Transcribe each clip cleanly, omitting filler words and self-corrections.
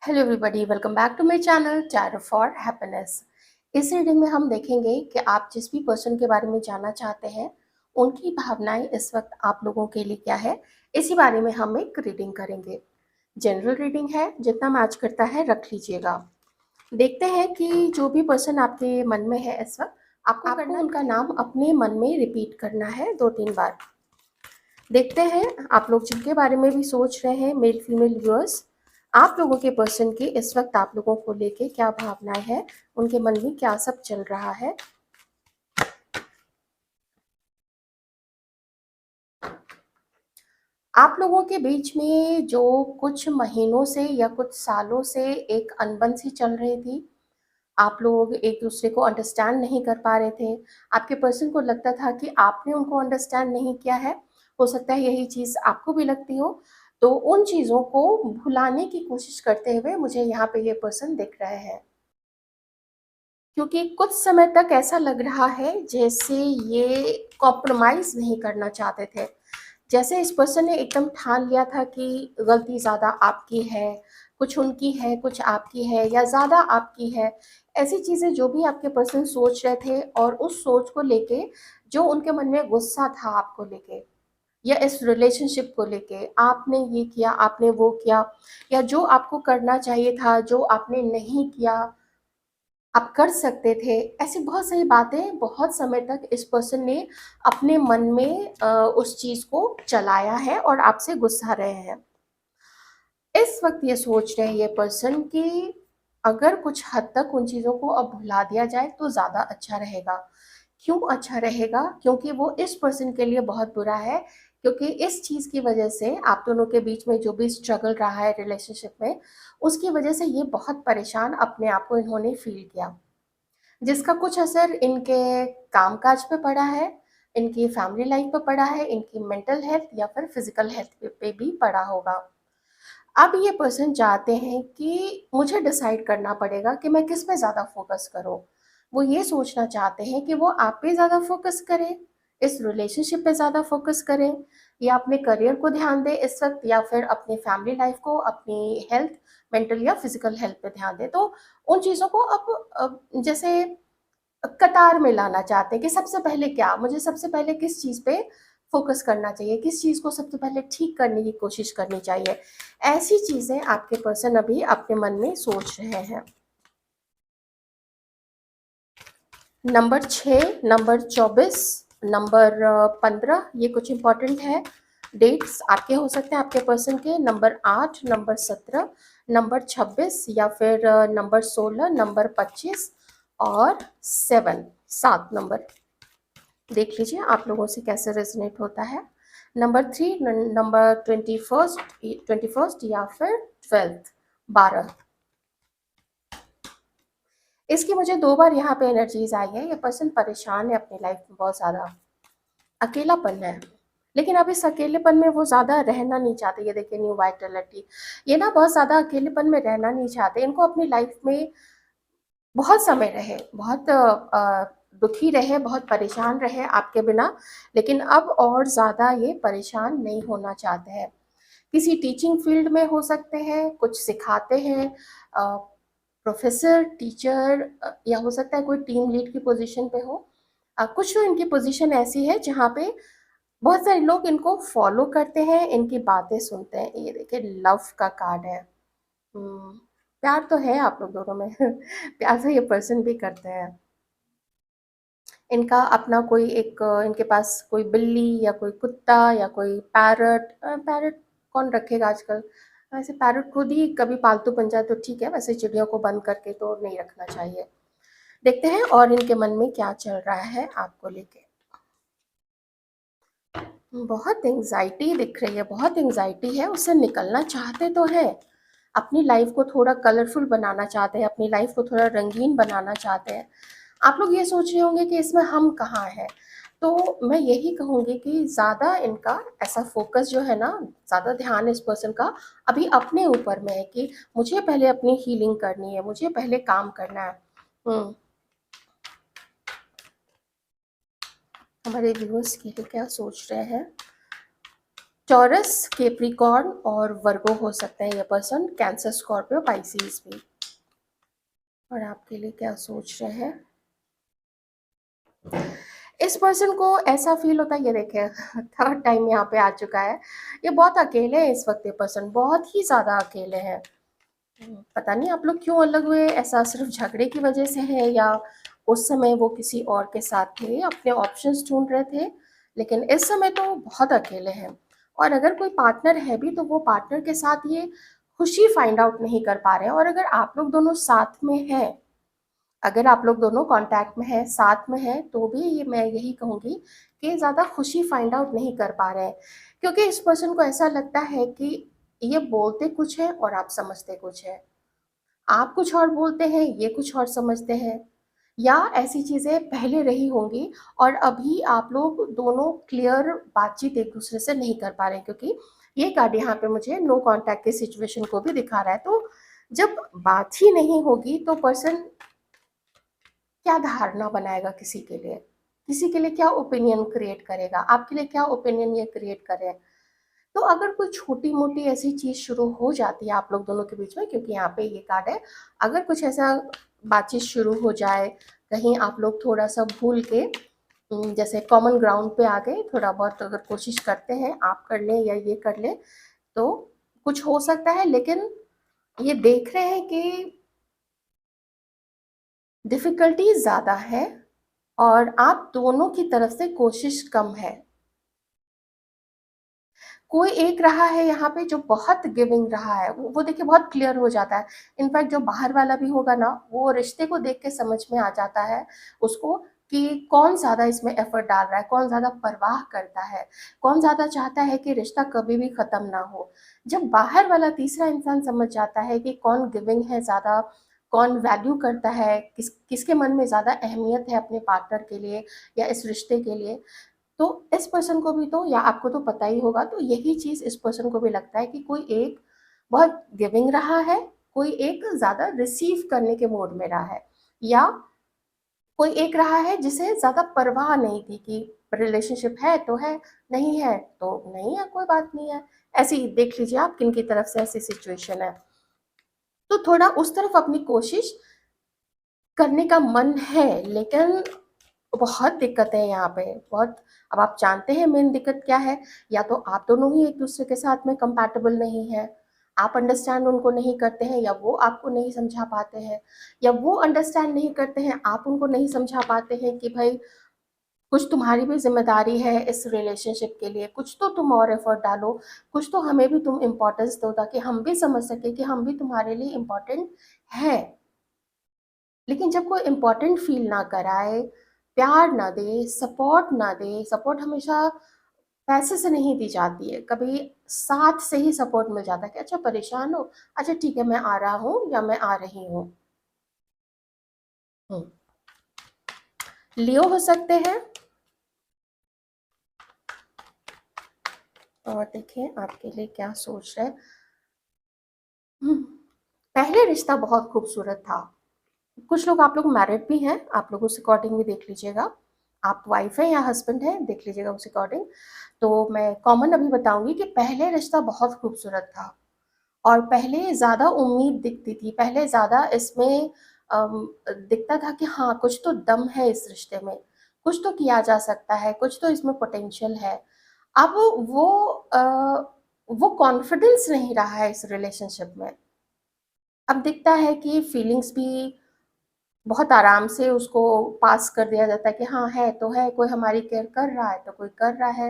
Hello everybody, welcome back to my channel tarot for happiness. इस reading में हम देखेंगे कि आप जिस भी पर्सन के बारे में जानना चाहते हैं उनकी भावनाएं इस वक्त आप लोगों के लिए क्या है, इसी बारे में हम एक रीडिंग करेंगे। जनरल रीडिंग है, जितना मैच करता है रख लीजिएगा। देखते हैं कि जो भी पर्सन आपके मन में है इस वक्त, आपको उनका नाम अपने मन में रिपीट करना है 2-3 बार। देखते हैं आप लोग जिनके बारे में भी सोच रहे हैं, मेल फीमेल व्यूअर्स, आप लोगों के पर्सन की इस वक्त आप लोगों को लेके क्या भावनाएं हैं, उनके मन में क्या सब चल रहा है। आप लोगों के बीच में जो कुछ महीनों से या कुछ सालों से एक अनबन सी चल रही थी, आप लोग एक दूसरे को अंडरस्टैंड नहीं कर पा रहे थे। आपके पर्सन को लगता था कि आपने उनको अंडरस्टैंड नहीं किया है। हो सकता है यही चीज़ आपको भी लगती हो। तो उन चीज़ों को भुलाने की कोशिश करते हुए मुझे यहाँ पे ये पर्सन दिख रहे हैं, क्योंकि कुछ समय तक ऐसा लग रहा है जैसे ये कॉम्प्रोमाइज़ नहीं करना चाहते थे। जैसे इस पर्सन ने एकदम ठान लिया था कि गलती ज़्यादा आपकी है, कुछ उनकी है, कुछ आपकी है या ज़्यादा आपकी है। ऐसी चीज़ें जो भी आपके पर्सन सोच रहे थे और उस सोच को लेके जो उनके मन में गुस्सा था आपको लेके या इस रिलेशनशिप को लेके, आपने ये किया, आपने वो किया, या जो आपको करना चाहिए था, जो आपने नहीं किया, आप कर सकते थे। ऐसी बहुत सारी बातें बहुत समय तक इस पर्सन ने अपने मन में उस चीज़ को चलाया है और आपसे गुस्सा रहे हैं। इस वक्त ये सोच रहे हैं ये पर्सन कि अगर कुछ हद तक उन चीज़ों को अब भुला दिया जाए तो ज़्यादा अच्छा रहेगा। क्यों अच्छा रहेगा? क्योंकि वो इस पर्सन के लिए बहुत बुरा है, क्योंकि इस चीज़ की वजह से आप दोनों के बीच में जो भी स्ट्रगल रहा है रिलेशनशिप में, उसकी वजह से ये बहुत परेशान अपने आप को इन्होंने फील किया, जिसका कुछ असर इनके कामकाज पे पड़ा है, इनकी फैमिली लाइफ पे पड़ा है, इनकी मेंटल हेल्थ या फिर फिजिकल हेल्थ पे भी पड़ा होगा। अब ये पर्सन चाहते हैं कि मुझे डिसाइड करना पड़ेगा कि मैं किस पे ज़्यादा फोकस करूं। वो ये सोचना चाहते हैं कि वो आप पे ज़्यादा फोकस करें, इस रिलेशनशिप पे ज़्यादा फोकस करें, या अपने करियर को ध्यान दें इस वक्त, या फिर अपनी फैमिली लाइफ को, अपनी हेल्थ, मेंटल या फिजिकल हेल्थ पे ध्यान दें। तो उन चीज़ों को अब जैसे कतार में लाना चाहते हैं कि सबसे पहले क्या, मुझे सबसे पहले किस चीज़ पे फोकस करना चाहिए, किस चीज़ को सबसे पहले ठीक करने की कोशिश करनी चाहिए। ऐसी चीज़ें आपके पर्सन अभी अपने मन में सोच रहे हैं। नंबर 6, नंबर 24, नंबर 15, ये कुछ इंपॉर्टेंट है। डेट्स आपके हो सकते हैं, आपके पर्सन के। नंबर 8, नंबर 17, नंबर 26 या फिर नंबर 16, नंबर 25 और 7 नंबर। देख लीजिए आप लोगों से कैसे रेजोनेट होता है। नंबर 3, नंबर 21st या फिर 12। इसकी मुझे 2 बार यहाँ पे एनर्जीज आई है। ये पर्सन परेशान है अपनी लाइफ में, बहुत ज़्यादा अकेलापन है, लेकिन अब इस अकेलेपन में वो ज़्यादा रहना नहीं चाहते। ये देखिए न्यू वाइटलिटी, ये ना बहुत ज़्यादा अकेलेपन में रहना नहीं चाहते। इनको अपनी लाइफ में बहुत समय रहे, बहुत दुखी रहे, बहुत परेशान रहे आपके बिना, लेकिन अब और ज़्यादा ये परेशान नहीं होना चाहते हैं। किसी टीचिंग फील्ड में हो सकते हैं, कुछ सिखाते हैं, प्रोफेसर, टीचर, या हो सकता है कोई टीम लीड की पोजीशन पे हो। कुछ तो इनकी पोजीशन ऐसी है जहाँ पे बहुत सारे लोग इनको फॉलो करते हैं, इनकी बातें सुनते हैं। ये देखिए लव का कार्ड है। प्यार तो है आप लोग दोनों में प्यार से ये पर्सन भी करते हैं। इनका अपना कोई एक इनके पास कोई बिल्ली या कोई कुत्ता या कोई पैरट, पैरट कौन रखेगा आजकल। वैसे पैरट खुद ही कभी पालतू बन जाए तो ठीक है, वैसे चिड़ियों को बंद करके तो नहीं रखना चाहिए। देखते हैं और इनके मन में क्या चल रहा है आपको लेके। बहुत एंग्जाइटी दिख रही है, बहुत एंग्जाइटी है। उससे निकलना चाहते तो है, अपनी लाइफ को थोड़ा कलरफुल बनाना चाहते हैं, अपनी लाइफ को थोड़ा रंगीन बनाना चाहते हैं। आप लोग ये सोच रहे होंगे कि इसमें हम कहाँ हैं। तो मैं यही कहूँगी कि ज़्यादा इनका ऐसा फोकस जो है ना, ज़्यादा ध्यान इस पर्सन का अभी अपने ऊपर में है कि मुझे पहले अपनी हीलिंग करनी है, मुझे पहले काम करना है। हमारे व्यूअर्स के लिए क्या सोच रहे हैं। टॉरस, कैप्रिकॉर्न और वर्गो हो सकता है ये पर्सन, कैंसर, स्कॉर्पियो, पाइसिस भी। और आपके लिए क्या सोच रहे हैं? इस पर्सन को ऐसा फील होता है, ये देखिए थर्ड टाइम यहाँ पे आ चुका है। ये बहुत अकेले हैं इस वक्त, ये पर्सन बहुत ही ज़्यादा अकेले हैं। पता नहीं आप लोग क्यों अलग हुए, ऐसा सिर्फ झगड़े की वजह से है या उस समय वो किसी और के साथ थे, अपने ऑप्शंस ढूंढ रहे थे, लेकिन इस समय तो बहुत अकेले हैं। और अगर कोई पार्टनर है भी तो वो पार्टनर के साथ ये खुशी फाइंड आउट नहीं कर पा रहे हैं। और अगर आप लोग दोनों साथ में हैं, अगर आप लोग दोनों कांटेक्ट में हैं, साथ में हैं, तो भी ये मैं यही कहूँगी कि ज़्यादा खुशी फाइंड आउट नहीं कर पा रहे हैं, क्योंकि इस पर्सन को ऐसा लगता है कि ये बोलते कुछ है और आप समझते कुछ है। आप कुछ और बोलते हैं, ये कुछ और समझते हैं, या ऐसी चीज़ें पहले रही होंगी और अभी आप लोग दोनों क्लियर बातचीत एक दूसरे से नहीं कर पा रहे हैं, क्योंकि ये कार्ड यहाँ पे मुझे नो कॉन्टैक्ट की सिचुएशन को भी दिखा रहा है। तो जब बात ही नहीं होगी तो पर्सन क्या धारणा बनाएगा किसी के लिए, किसी के लिए क्या ओपिनियन क्रिएट करेगा, आपके लिए क्या ओपिनियन ये क्रिएट करे। तो अगर कोई छोटी मोटी ऐसी चीज शुरू हो जाती है आप लोग दोनों के बीच में, क्योंकि यहाँ पे ये कार्ड है, अगर कुछ ऐसा बातचीत शुरू हो जाए, कहीं आप लोग थोड़ा सा भूल के जैसे कॉमन ग्राउंड पे आ गए, थोड़ा बहुत अगर कोशिश करते हैं आप कर लें या ये कर लें, तो कुछ हो सकता है। लेकिन ये देख रहे हैं कि डिफिकल्टी ज़्यादा है और आप दोनों की तरफ से कोशिश कम है। कोई एक रहा है यहाँ पे जो बहुत गिविंग रहा है, वो देखिए बहुत क्लियर हो जाता है। इनफैक्ट जो बाहर वाला भी होगा ना, वो रिश्ते को देख के समझ में आ जाता है उसको कि कौन ज़्यादा इसमें एफर्ट डाल रहा है, कौन ज़्यादा परवाह करता है, कौन ज़्यादा चाहता है कि रिश्ता कभी भी ख़त्म ना हो। जब बाहर वाला तीसरा इंसान समझ जाता है कि कौन गिविंग है ज़्यादा, कौन वैल्यू करता है, किसके मन में ज़्यादा अहमियत है अपने पार्टनर के लिए या इस रिश्ते के लिए, तो इस पर्सन को भी तो, या आपको तो पता ही होगा, तो यही चीज़ इस पर्सन को भी लगता है कि कोई एक बहुत गिविंग रहा है, कोई एक ज़्यादा रिसीव करने के मोड में रहा है, या कोई एक रहा है जिसे ज़्यादा परवाह नहीं थी कि रिलेशनशिप है तो है, नहीं है तो नहीं है, कोई बात नहीं है। ऐसी देख लीजिए आप किन की तरफ से ऐसी सिचुएशन है। तो थोड़ा उस तरफ अपनी कोशिश करने का मन है, लेकिन बहुत दिक्कत है यहाँ पे, बहुत। अब आप जानते हैं मेन दिक्कत क्या है, या तो आप दोनों ही एक दूसरे के साथ में कंपैटिबल नहीं है, आप अंडरस्टैंड उनको नहीं करते हैं, या वो आपको नहीं समझा पाते हैं, या वो अंडरस्टैंड नहीं करते हैं, आप उनको नहीं समझा पाते हैं कि भाई कुछ तुम्हारी भी जिम्मेदारी है इस रिलेशनशिप के लिए, कुछ तो तुम और एफर्ट डालो, कुछ तो हमें भी तुम इम्पोर्टेंस दो, ताकि हम भी समझ सके कि हम भी तुम्हारे लिए इम्पोर्टेंट है। लेकिन जब कोई इम्पोर्टेंट फील ना कराए, प्यार ना दे, सपोर्ट ना दे, सपोर्ट हमेशा पैसे से नहीं दी जाती है, कभी साथ से ही सपोर्ट मिल जाता है कि अच्छा परेशान हो, अच्छा ठीक है मैं आ रहा हूँ या मैं आ रही हूँ। लियो हो सकते हैं। और देखिए आपके लिए क्या सोच रहे हैं। पहले रिश्ता बहुत खूबसूरत था। कुछ लोग, आप लोग मैरिड भी हैं, आप लोग उस अकॉर्डिंग भी देख लीजिएगा, आप वाइफ हैं या हस्बैंड हैं, देख लीजिएगा उस अकॉर्डिंग। तो मैं कॉमन अभी बताऊंगी कि पहले रिश्ता बहुत खूबसूरत था और पहले ज़्यादा उम्मीद दिखती थी, पहले ज़्यादा इसमें दिखता था कि हाँ कुछ तो दम है इस रिश्ते में, कुछ तो किया जा सकता है, कुछ तो इसमें पोटेंशियल है। अब वो वो कॉन्फिडेंस नहीं रहा है इस रिलेशनशिप में। अब दिखता है कि फीलिंग्स भी बहुत आराम से उसको पास कर दिया जाता है कि हाँ है तो है, कोई हमारी केयर कर रहा है तो कोई कर रहा है।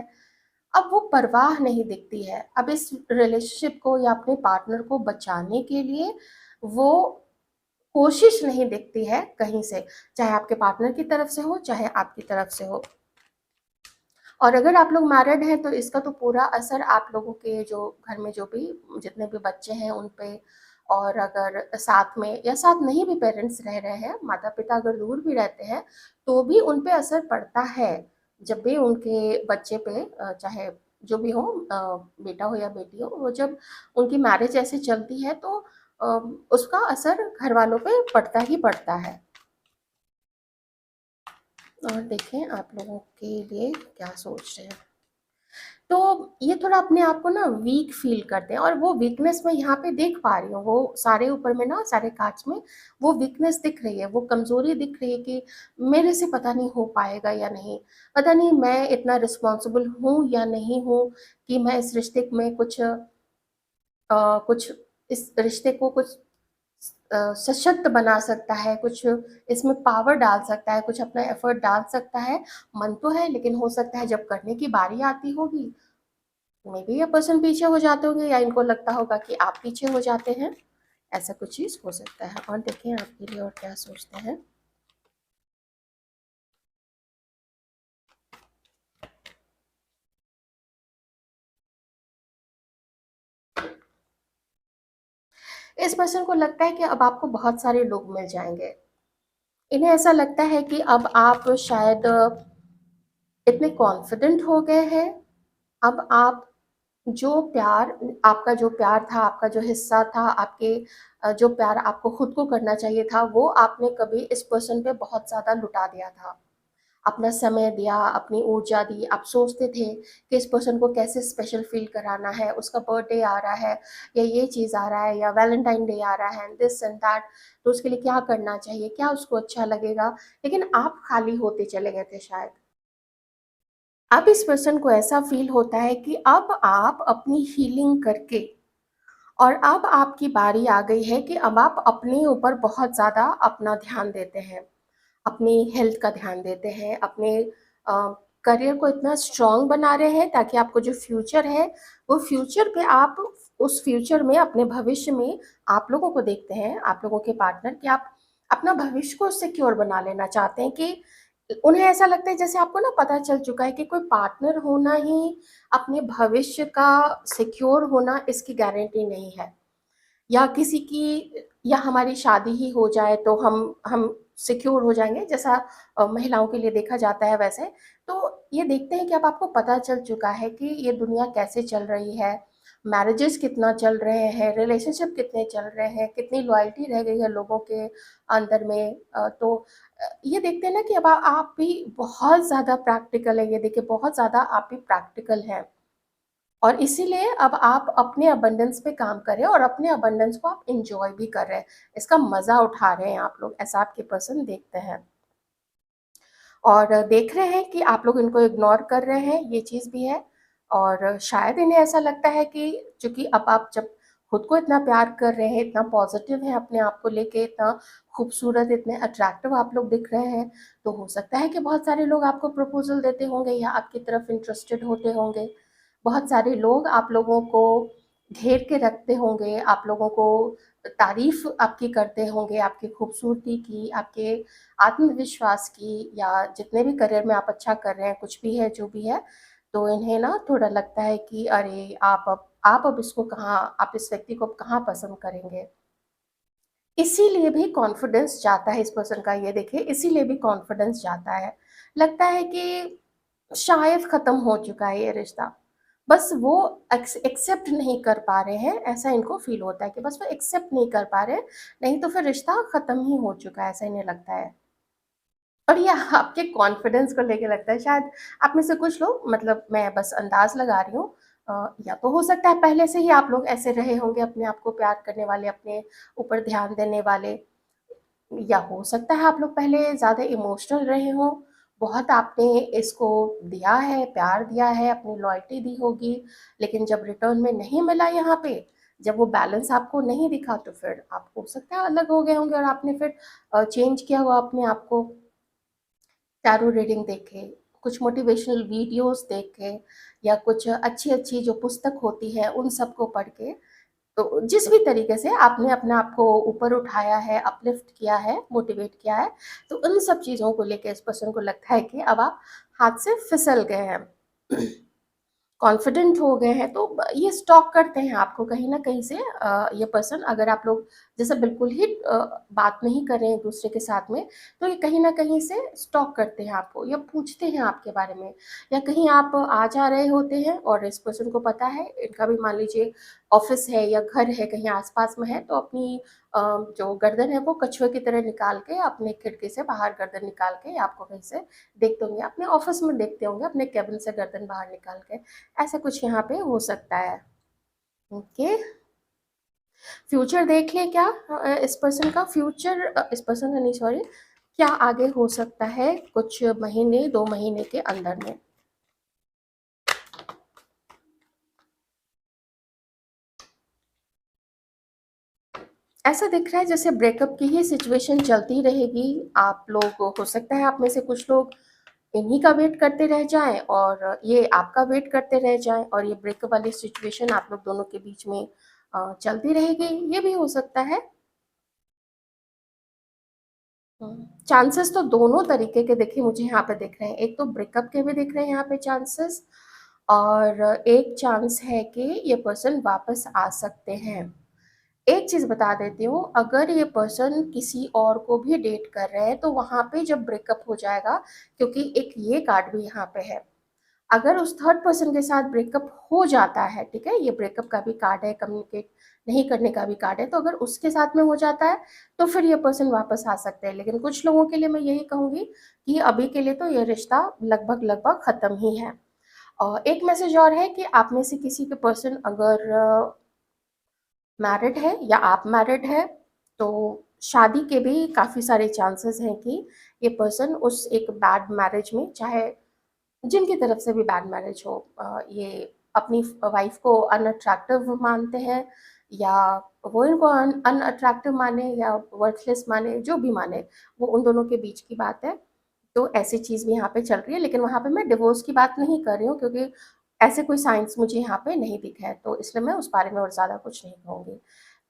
अब वो परवाह नहीं दिखती है, अब इस रिलेशनशिप को या अपने पार्टनर को बचाने के लिए वो कोशिश नहीं दिखती है कहीं से, चाहे आपके पार्टनर की तरफ से हो चाहे आपकी तरफ से हो। और अगर आप लोग मैरिड हैं तो इसका तो पूरा असर आप लोगों के जो घर में जो भी जितने भी बच्चे हैं उन पे, और अगर साथ में या साथ नहीं भी पेरेंट्स रह रहे हैं, माता पिता अगर दूर भी रहते हैं तो भी उन पे असर पड़ता है। जब भी उनके बच्चे पे चाहे जो भी हो, बेटा हो या बेटी हो, वो जब उनकी मैरिज ऐसे चलती है तो अ, उसका असर घर वालों पे पड़ता ही पड़ता है। और देखें आप लोगों के लिए क्या सोच रहे हैं। तो ये थोड़ा अपने आप को ना वीक फ़ील करते हैं, और वो वीकनेस मैं यहाँ पे देख पा रही हूँ, वो सारे ऊपर में ना सारे काँच में वो वीकनेस दिख रही है, वो कमज़ोरी दिख रही है कि मेरे से पता नहीं हो पाएगा या नहीं, पता नहीं मैं इतना रिस्पॉन्सिबल हूँ या नहीं हूँ कि मैं इस रिश्ते में कुछ इस रिश्ते को कुछ सशक्त बना सकता है, कुछ इसमें पावर डाल सकता है, कुछ अपना एफ़र्ट डाल सकता है। मन तो है, लेकिन हो सकता है जब करने की बारी आती होगी, मे बी ये पर्सन पीछे हो जाते होंगे, या इनको लगता होगा कि आप पीछे हो जाते हैं, ऐसा कुछ चीज़ हो सकता है। और देखें आपके लिए और क्या सोचते हैं। इस पर्सन को लगता है कि अब आपको बहुत सारे लोग मिल जाएँगे। इन्हें ऐसा लगता है कि अब आप शायद इतने कॉन्फिडेंट हो गए हैं, अब आप जो प्यार आपका जो प्यार था, आपका जो हिस्सा था, आपके जो प्यार आपको खुद को करना चाहिए था, वो आपने कभी इस पर्सन पे बहुत ज़्यादा लुटा दिया था। अपना समय दिया, अपनी ऊर्जा दी, आप सोचते थे कि इस पर्सन को कैसे स्पेशल फ़ील कराना है, उसका बर्थडे आ रहा है, या ये चीज़ आ रहा है, या वैलेंटाइन डे आ रहा है, दिस एंड दैट, तो उसके लिए क्या करना चाहिए, क्या उसको अच्छा लगेगा, लेकिन आप खाली होते चले गए थे शायद। अब इस पर्सन को ऐसा फ़ील होता है कि अब आप अपनी हीलिंग करके, और अब आपकी बारी आ गई है कि अब आप अपने ऊपर बहुत ज़्यादा अपना ध्यान देते हैं, अपनी हेल्थ का ध्यान देते हैं, अपने करियर को इतना स्ट्रॉन्ग बना रहे हैं ताकि आपको जो फ्यूचर है, वो फ्यूचर पे आप उस फ्यूचर में अपने भविष्य में आप लोगों को देखते हैं, आप लोगों के पार्टनर, कि आप अपना भविष्य को सिक्योर बना लेना चाहते हैं, कि उन्हें ऐसा लगता है जैसे आपको ना पता चल चुका है कि कोई पार्टनर होना ही अपने भविष्य का सिक्योर होना इसकी गारंटी नहीं है, या किसी की, या हमारी शादी ही हो जाए तो हम सिक्योर हो जाएँगे, जैसा महिलाओं के लिए देखा जाता है वैसे। तो ये देखते हैं कि अब आपको पता चल चुका है कि ये दुनिया कैसे चल रही है, मैरेजेस कितना चल रहे हैं, रिलेशनशिप कितने चल रहे हैं, कितनी लॉयल्टी रह गई है लोगों के अंदर में। तो ये देखते हैं ना कि अब आप भी बहुत ज़्यादा प्रैक्टिकल है, ये देखिए बहुत ज़्यादा आप भी प्रैक्टिकल हैं। और इसीलिए अब आप अपने अबंडेंस पे काम कर रहे हैं, और अपने अबंडेंस को आप एन्जॉय भी कर रहे हैं। इसका मज़ा उठा रहे हैं आप लोग, ऐसा आपके पर्सन देखते हैं। और देख रहे हैं कि आप लोग इनको इग्नोर कर रहे हैं, ये चीज़ भी है। और शायद इन्हें ऐसा लगता है कि चूँकि अब आप जब खुद को इतना प्यार कर रहे हैं, इतना पॉज़िटिव हैं अपने आप को लेके, इतना खूबसूरत, इतने अट्रैक्टिव आप लोग दिख रहे हैं, तो हो सकता है कि बहुत सारे लोग आपको प्रपोज़ल देते होंगे, या आपकी तरफ इंटरेस्टेड होते होंगे। बहुत सारे लोग आप लोगों को घेर के रखते होंगे, आप लोगों को तारीफ़ आपकी करते होंगे, आपकी खूबसूरती की, आपके आत्मविश्वास की, या जितने भी करियर में आप अच्छा कर रहे हैं, कुछ भी है, जो भी है, तो इन्हें ना थोड़ा लगता है कि अरे! आप अब इसको कहाँ, आप इस व्यक्ति को अब कहाँ पसंद करेंगे। इसीलिए भी कॉन्फिडेंस जाता है इस पर्सन का, ये देखिए, इसीलिए भी कॉन्फिडेंस जाता है। लगता है कि शायद ख़त्म हो चुका है ये रिश्ता। बस वो एक्सेप्ट नहीं कर पा रहे हैं, ऐसा इनको फ़ील होता है कि बस वो एक्सेप्ट नहीं कर पा रहे हैं, नहीं तो फिर रिश्ता ख़त्म ही हो चुका है, ऐसा इन्हें लगता है। और ये आपके कॉन्फिडेंस को लेके लगता है शायद। आप में से कुछ लोग, मतलब मैं बस अंदाज़ लगा रही हूँ, या तो हो सकता है पहले से ही आप लोग ऐसे रहे होंगे, अपने आप को प्यार करने वाले, अपने ऊपर ध्यान देने वाले, या हो सकता है आप लोग पहले ज़्यादा इमोशनल रहे हों, बहुत आपने इसको दिया है, प्यार दिया है, अपनी लॉयल्टी दी होगी, लेकिन जब रिटर्न में नहीं मिला यहाँ पे, जब वो बैलेंस आपको नहीं दिखा, तो फिर आप हो सकता है अलग हो गए होंगे, और आपने फिर चेंज किया हुआ अपने आप को। टैरो रीडिंग देखे, कुछ मोटिवेशनल वीडियोज़ देखे, या कुछ अच्छी-अच्छी जो पुस्तक होती है, उन सबको पढ़ के, तो जिस भी तरीके से आपने अपने आप को ऊपर उठाया है, अपलिफ्ट किया है, मोटिवेट किया है, तो उन सब चीज़ों को लेके इस पर्सन को लगता है कि अब आप हाथ से फिसल गए हैं। कॉन्फिडेंट हो गए हैं, तो ये स्टॉक करते हैं आपको कहीं न कहीं से, ये पर्सन, अगर आप लोग जैसे बिल्कुल ही बात नहीं कर रहे हैं एक-दूसरे के साथ में, तो ये कहीं न कहीं से स्टॉक करते हैं आपको, या पूछते हैं आपके बारे में, या कहीं आप आ जा रहे होते हैं और इस पर्सन को पता है, इनका भी मान लीजिए ऑफ़िस है या घर है कहीं आस-पास में है, तो अपनी जो गर्दन है वो कछुए की तरह निकाल के अपने खिड़की से बाहर गर्दन निकाल के आपको कहीं से देखते होंगे, अपने ऑफ़िस में देखते होंगे, अपने केबिन से गर्दन बाहर निकाल के, ऐसा कुछ यहाँ पे हो सकता है। ओके, फ्यूचर देख लें क्या इस पर्सन का फ्यूचर इस पर्सन का नहीं सॉरी, क्या आगे हो सकता है कुछ महीने, 2 महीने के अंदर में? ऐसा दिख रहा है जैसे ब्रेकअप की ही सिचुएशन चलती रहेगी। आप लोग हो सकता है आप में से कुछ लोग इन्हीं का वेट करते रह जाएँ और ये आपका वेट करते रह जाएँ और ये ब्रेकअप वाली सिचुएशन आप लोग दोनों के बीच में चलती रहेगी, ये भी हो सकता है। चांसेस तो दोनों तरीके के देखिए मुझे यहाँ पे दिख रहे हैं। एक तो ब्रेकअप के भी दिख रहे हैं यहाँ पे चांसेस और एक चांस है कि ये पर्सन वापस आ सकते हैं। एक चीज़ बता देती हूँ, अगर ये पर्सन किसी और को भी डेट कर रहे हैं, तो वहाँ पे जब ब्रेकअप हो जाएगा क्योंकि एक ये कार्ड भी यहाँ पे है। अगर उस थर्ड पर्सन के साथ ब्रेकअप हो जाता है, ठीक है? ये ब्रेकअप का भी कार्ड है, कम्युनिकेट नहीं करने का भी कार्ड है, तो अगर उसके साथ में हो जाता है, तो फिर ये पर्सन वापस आ सकते हैं। लेकिन कुछ लोगों के लिए मैं यही कहूँगी कि अभी के लिए तो ये रिश्ता लगभग-लगभग खत्म ही है। एक मैसेज और है कि आप में से किसी के पर्सन अगर मैरिड है या आप मैरिड है, तो शादी के भी काफ़ी सारे चांसेस हैं कि ये पर्सन उस एक बैड मैरिज में चाहे जिनकी तरफ से भी बैड मैरिज हो ये अपनी वाइफ को अनअट्रैक्टिव मानते हैं या वो इनको अनअट्रैक्टिव माने या वर्थलेस माने जो भी माने वो उन दोनों के बीच की बात है तो ऐसी चीज़ भी यहाँ पे चल रही है लेकिन वहाँ पे मैं डिवोर्स की बात नहीं कर रही हूँ क्योंकि ऐसे कोई साइंस मुझे यहाँ पे नहीं दिखा है तो इसलिए मैं उस बारे में और ज़्यादा कुछ नहीं कहूँगी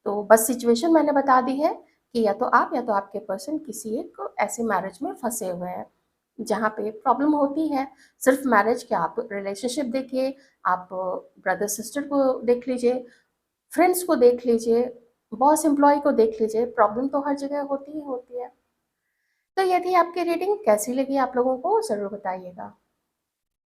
तो बस सिचुएशन मैंने बता दी है कि या तो आपके पर्सन किसी एक ऐसे मैरिज में फंसे हुए हैं जहाँ पे प्रॉब्लम होती है सिर्फ मैरिज क्या आप रिलेशनशिप देखिए आप ब्रदर सिस्टर को देख लीजिए फ्रेंड्स को देख लीजिए बॉस एम्प्लॉय को देख लीजिए प्रॉब्लम तो हर जगह होती ही होती है तो यदि आपकी रीडिंग कैसी लगी आप लोगों को ज़रूर बताइएगा